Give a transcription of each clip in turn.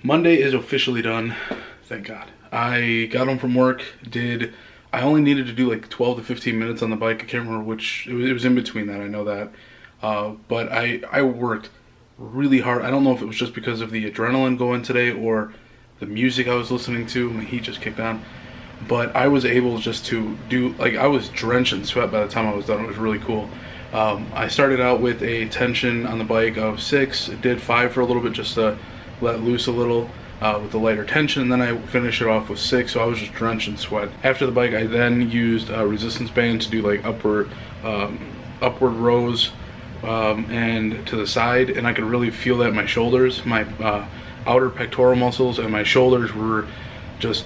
Monday is officially done, thank God. I got home from work, I only needed to do like 12 to 15 minutes on the bike. I can't remember which, it was in between that, I know that. But I worked really hard. I don't know if it was just because of the adrenaline going today or the music I was listening to. My heat just kicked on. But I was able just to do, like, I was drenched in sweat by the time I was done. It was really cool. I started out with a tension on the bike of 6, did 5 for a little bit just to let loose a little with the lighter tension, and then I finished it off with 6, so I was just drenched in sweat. After the bike, I then used a resistance band to do like upward rows and to the side, and I could really feel that in my shoulders. My outer pectoral muscles and my shoulders were just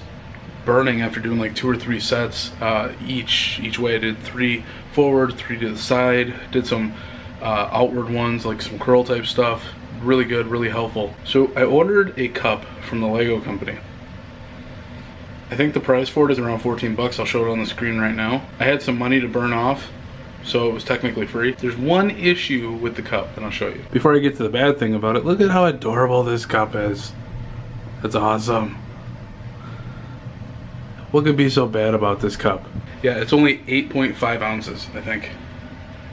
burning after doing like 2 or 3 sets each way. I did 3 forward, 3 to the side, did some outward ones like some curl type stuff. Really good, really helpful. So I ordered a cup from the Lego company. I think the price for it is around 14 bucks. I'll show it on the screen right now. I had some money to burn off, so it was technically free. There's one issue with the cup, and I'll show you. Before I get to the bad thing about it, look at how adorable this cup is. That's awesome. What could be so bad about this cup? Yeah, it's only 8.5 ounces, I think.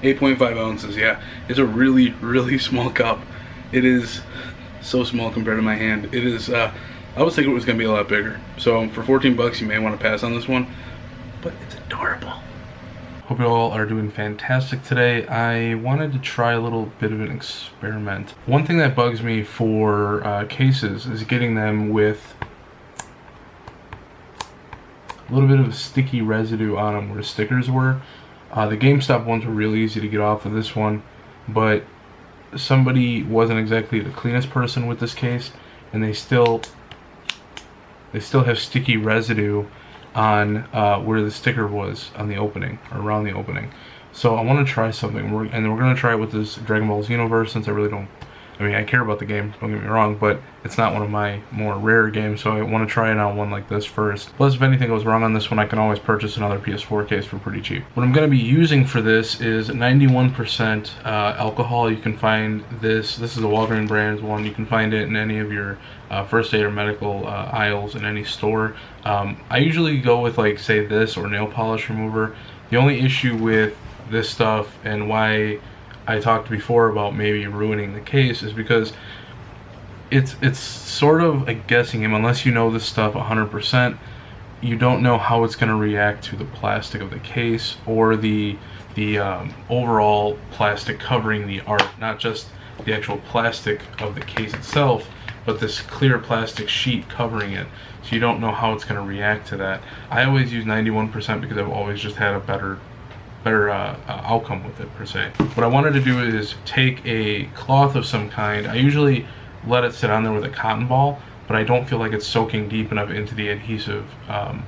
8.5 ounces, yeah. It's a really, really small cup. It is so small compared to my hand. It is, I was thinking it was going to be a lot bigger. So for 14 bucks, you may want to pass on this one. But it's adorable. Hope you all are doing fantastic today. I wanted to try a little bit of an experiment. One thing that bugs me for cases is getting them with a little bit of sticky residue on them where the stickers were. The GameStop ones were really easy to get off of this one, but somebody wasn't exactly the cleanest person with this case, and they still have sticky residue on where the sticker was on the opening, or around the opening. So I want to try something, and we're going to try it with this Dragon Ball Xenoverse, since I mean, I care about the game, don't get me wrong, but it's not one of my more rare games, so I want to try it on one like this first. Plus, if anything goes wrong on this one, I can always purchase another PS4 case for pretty cheap. What I'm going to be using for this is 91% alcohol. You can find this is a Walgreens brand one. You can find it in any of your first aid or medical aisles in any store. I usually go with, like, say this or nail polish remover. The only issue with this stuff, and why I talked before about maybe ruining the case, is because it's sort of a guessing game. Unless you know this stuff 100%, you don't know how it's going to react to the plastic of the case or the overall plastic covering the art, not just the actual plastic of the case itself, but this clear plastic sheet covering it. So you don't know how it's going to react to that. I always use 91% because I've always just had a better outcome with it, per se. What I wanted to do is take a cloth of some kind. I usually let it sit on there with a cotton ball, but I don't feel like it's soaking deep enough into the adhesive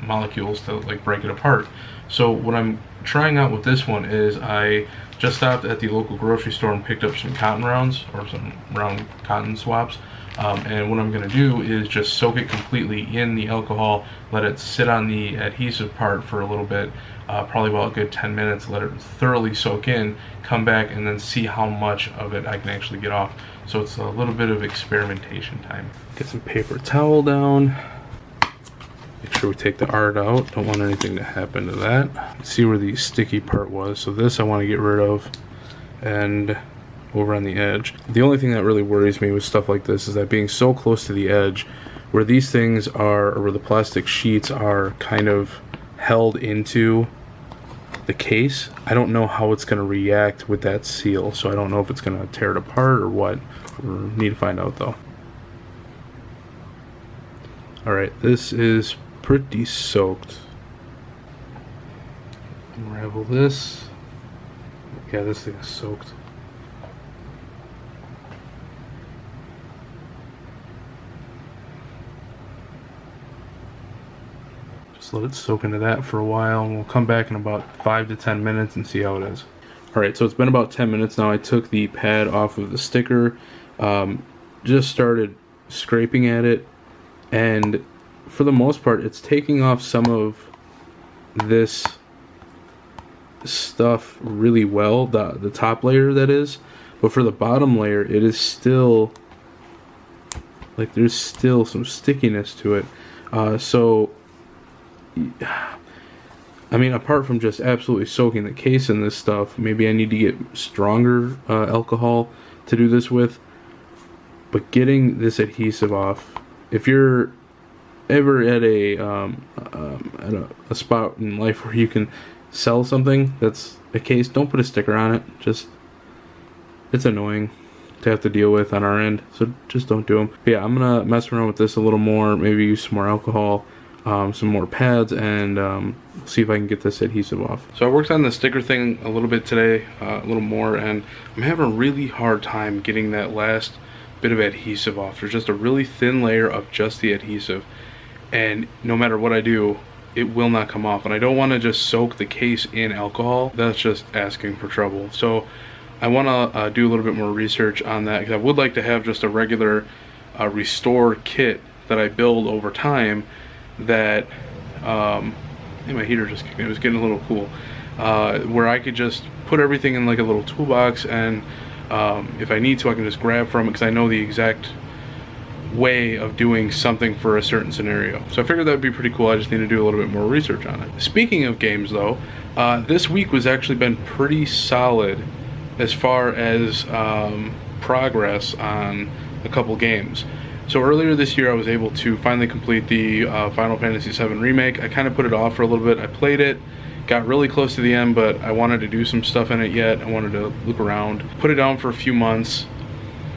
molecules to, like, break it apart. So what I'm trying out with this one is I just stopped at the local grocery store and picked up some cotton rounds, or some round cotton swabs. And what I'm going to do is just soak it completely in the alcohol, let it sit on the adhesive part for a little bit, probably about a good 10 minutes, let it thoroughly soak in, come back, and then see how much of it I can actually get off. So it's a little bit of experimentation time. Get some paper towel down. Make sure we take the art out. Don't want anything to happen to that. See where the sticky part was. So this I want to get rid of. And over on the edge. The only thing that really worries me with stuff like this is that being so close to the edge, where these things are, or where the plastic sheets are kind of held into the case, I don't know how it's going to react with that seal. So I don't know if it's going to tear it apart or what. We need to find out though. Alright, this is pretty soaked. Unravel this. Yeah, this thing is soaked. Just let it soak into that for a while, and we'll come back in about 5 to 10 minutes and see how it is. Alright, so it's been about 10 minutes now. I took the pad off of the sticker, just started scraping at it, and for the most part it's taking off some of this stuff really well, the top layer that is, but for the bottom layer it is still like there's still some stickiness to it. So I mean, apart from just absolutely soaking the case in this stuff, maybe I need to get stronger alcohol to do this with. But getting this adhesive off, if you're ever at a spot in life where you can sell something that's a case, don't put a sticker on it. Just, it's annoying to have to deal with on our end, so just don't do them. But yeah, I'm gonna mess around with this a little more, maybe use some more alcohol, some more pads, and see if I can get this adhesive off. So I worked on the sticker thing a little bit today, a little more, and I'm having a really hard time getting that last bit of adhesive off. There's just a really thin layer of just the adhesive, and no matter what I do, it will not come off. And I don't want to just soak the case in alcohol. That's just asking for trouble. So I want to do a little bit more research on that, because I would like to have just a regular restore kit that I build over time that hey, my heater just kicked in. It was getting a little cool, where I could just put everything in like a little toolbox, and if I need to, I can just grab from it, because I know the exact way of doing something for a certain scenario. So I figured that would be pretty cool. I just need to do a little bit more research on it. Speaking of games though, this week was actually been pretty solid as far as progress on a couple games. So earlier this year I was able to finally complete the Final Fantasy VII Remake. I kind of put it off for a little bit. I played it, got really close to the end, but I wanted to do some stuff in it yet. I wanted to look around. Put it down for a few months,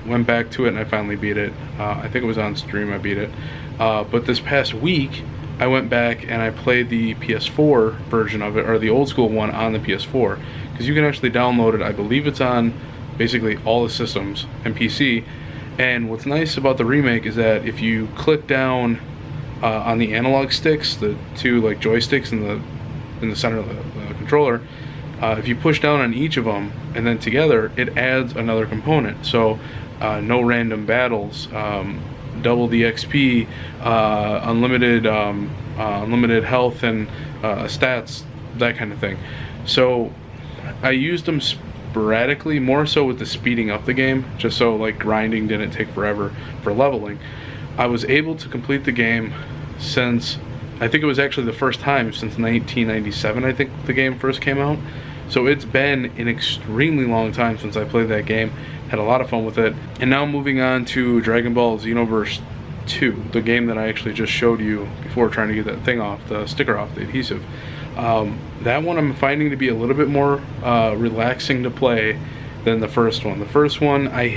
went back to it, and I finally beat it. I think it was on stream I beat it. But this past week, I went back and I played the PS4 version of it, or the old school one on the PS4. Because you can actually download it. I believe it's on basically all the systems and PC. And what's nice about the remake is that if you click down on the analog sticks, the two like joysticks in the center of the controller, if you push down on each of them and then together, it adds another component. So no random battles, double the XP, unlimited health and stats, that kind of thing. So I used them sporadically, more so with the speeding up the game, just so like grinding didn't take forever for leveling. I was able to complete the game since, I think it was actually the first time since 1997, I think the game first came out. So it's been an extremely long time since I played that game. Had a lot of fun with it. And now moving on to Dragon Ball Xenoverse 2, the game that I actually just showed you before, trying to get that thing off, the sticker off, the adhesive. That one I'm finding to be a little bit more relaxing to play than the first one. The first one I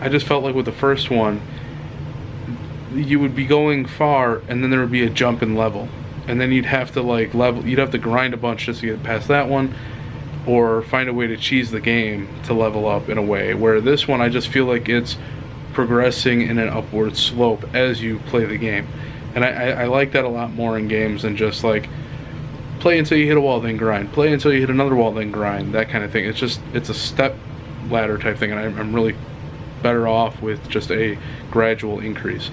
just felt like with the first one, you would be going far and then there would be a jump in level. And then you'd have to like you'd have to grind a bunch just to get past that one, or find a way to cheese the game to level up in a way. Where this one, I just feel like it's progressing in an upward slope as you play the game. And I like that a lot more in games than just like play until you hit a wall then grind, play until you hit another wall then grind, that kind of thing. It's a step ladder type thing, and I'm really better off with just a gradual increase.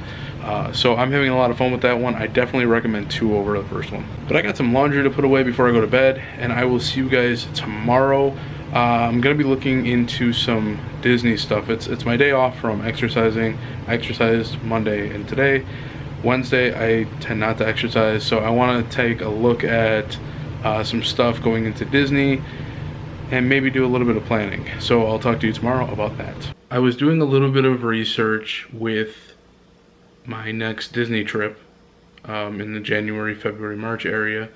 So I'm having a lot of fun with that one. I definitely recommend 2 over the first one. But I got some laundry to put away before I go to bed, and I will see you guys tomorrow. I'm gonna be looking into some Disney stuff. It's my day off from exercising. I exercised Monday and today. Wednesday I tend not to exercise, so I want to take a look at some stuff going into Disney and maybe do a little bit of planning. So I'll talk to you tomorrow about that. I was doing a little bit of research with my next Disney trip in the January, February, March area,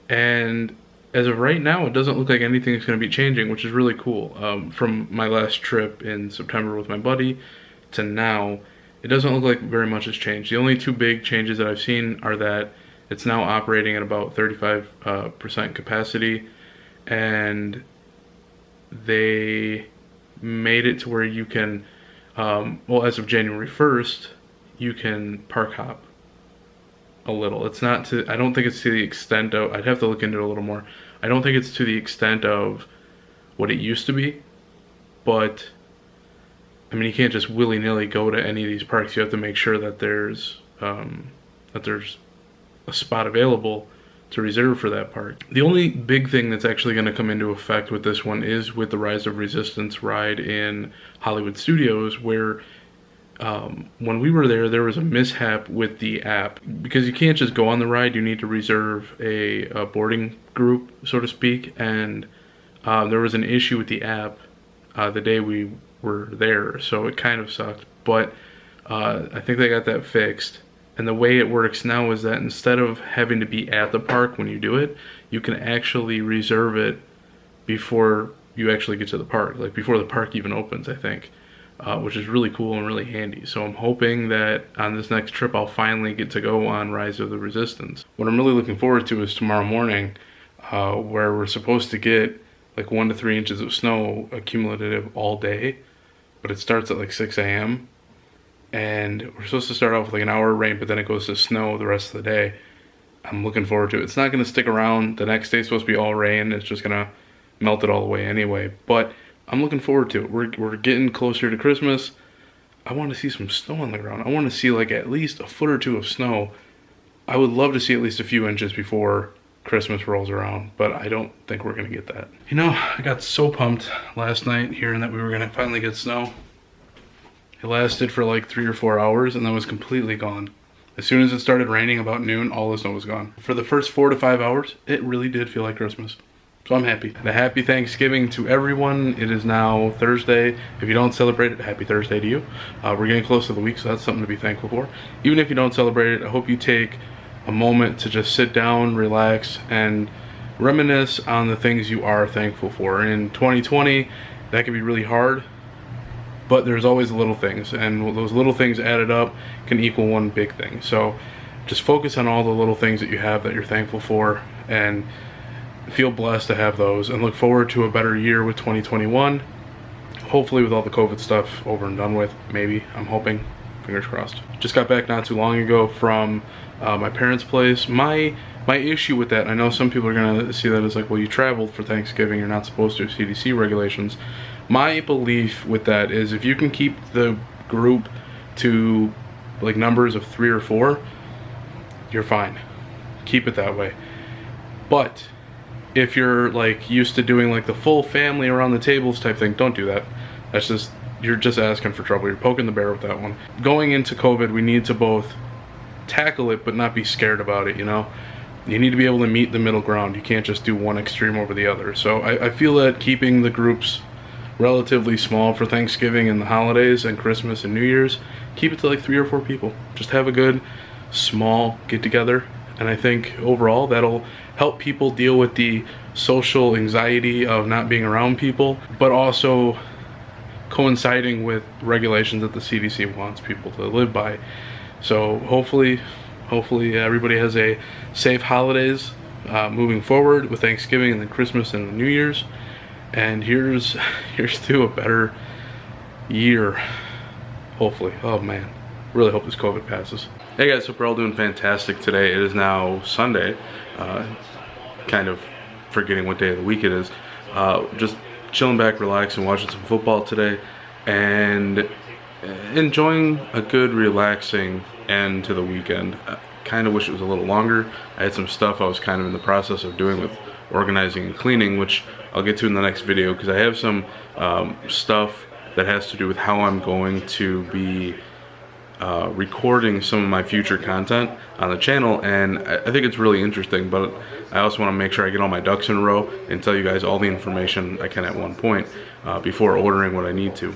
and as of right now it doesn't look like anything is going to be changing, which is really cool. From my last trip in September with my buddy to now, it doesn't look like very much has changed. The only 2 big changes that I've seen are that it's now operating at about 35% capacity, and they made it to where you can, well, as of January 1st, you can park hop a little. It's not to, I don't think it's to the extent of, I'd have to look into it a little more. I don't think it's to the extent of what it used to be, but I mean, you can't just willy-nilly go to any of these parks. You have to make sure that there's a spot available to reserve for that park. The only big thing that's actually going to come into effect with this one is with the Rise of Resistance ride in Hollywood Studios, where when we were there was a mishap with the app, because you can't just go on the ride. You need to reserve a boarding group, so to speak, and there was an issue with the app the day we were there, so it kind of sucked, but I think they got that fixed. And the way it works now is that instead of having to be at the park when you do it, you can actually reserve it before you actually get to the park, like before the park even opens, I think. Which is really cool and really handy. So I'm hoping that on this next trip I'll finally get to go on Rise of the Resistance. What I'm really looking forward to is tomorrow morning, where we're supposed to get like 1 to 3 inches of snow accumulative all day, but it starts at like 6 a.m. and we're supposed to start off with like an hour of rain, but then it goes to snow the rest of the day. I'm looking forward to it. It's not going to stick around. The next day's supposed to be all rain. It's just going to melt it all away anyway, but I'm looking forward to it. We're getting closer to Christmas. I want to see some snow on the ground. I want to see like at least a foot or two of snow. I would love to see at least a few inches before Christmas rolls around, but I don't think we're going to get that. You know, I got so pumped last night hearing that we were going to finally get snow. It lasted for like 3 or 4 hours and then was completely gone. As soon as it started raining about noon, all the snow was gone. For the first 4 to 5 hours, it really did feel like Christmas. So I'm happy. And a happy Thanksgiving to everyone. It is now Thursday. If you don't celebrate it, happy Thursday to you. We're getting close to the week, so that's something to be thankful for. Even if you don't celebrate it, I hope you take a moment to just sit down, relax, and reminisce on the things you are thankful for. In 2020, that can be really hard, but there's always little things, and those little things added up can equal one big thing. So just focus on all the little things that you have that you're thankful for, and feel blessed to have those, and look forward to a better year with 2021. Hopefully with all the COVID stuff over and done with, maybe, I'm hoping, fingers crossed. Just got back not too long ago from my parents' place. My issue with that, I know some people are gonna see that as like, well, you traveled for Thanksgiving, you're not supposed to, CDC regulations. My belief with that is if you can keep the group to like numbers of 3 or 4, you're fine. Keep it that way. But if you're like used to doing like the full family around the tables type thing, don't do that. That's just, you're just asking for trouble. You're poking the bear with that one. Going into COVID, we need to both tackle it but not be scared about it, you know? You need to be able to meet the middle ground. You can't just do one extreme over the other. So I feel that keeping the groups relatively small for Thanksgiving and the holidays and Christmas and New Year's, keep it to like 3 or 4 people. Just have a good small get together. And I think overall that'll help people deal with the social anxiety of not being around people, but also coinciding with regulations that the CDC wants people to live by. So hopefully everybody has a safe holidays moving forward with Thanksgiving and then Christmas and New Year's. And here's to a better year, hopefully. Oh man, really hope this COVID passes. Hey guys, hope we're all doing fantastic today. It is now Sunday, kind of forgetting what day of the week it is. Just chilling back, relaxing, watching some football today, and enjoying a good, relaxing end to the weekend. I kind of wish it was a little longer. I had some stuff I was kind of in the process of doing with organizing and cleaning, which I'll get to in the next video, because I have some stuff that has to do with how I'm going to be recording some of my future content on the channel, and I think it's really interesting, but I also want to make sure I get all my ducks in a row and tell you guys all the information I can at one point before ordering what I need to.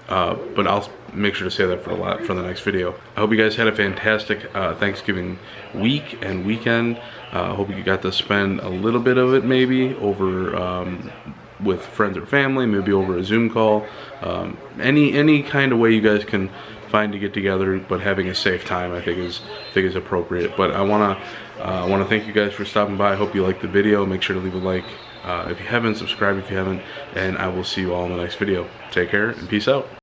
But I'll make sure to say that for the next video. I hope you guys had a fantastic Thanksgiving week and weekend. I hope you got to spend a little bit of it maybe over with friends or family, maybe over a Zoom call. Any kind of way you guys can find to get together, but having a safe time I think is appropriate. But I want to thank you guys for stopping by. I hope you liked the video. Make sure to leave a like if you haven't, subscribe if you haven't, and I will see you all in the next video. Take care and peace out.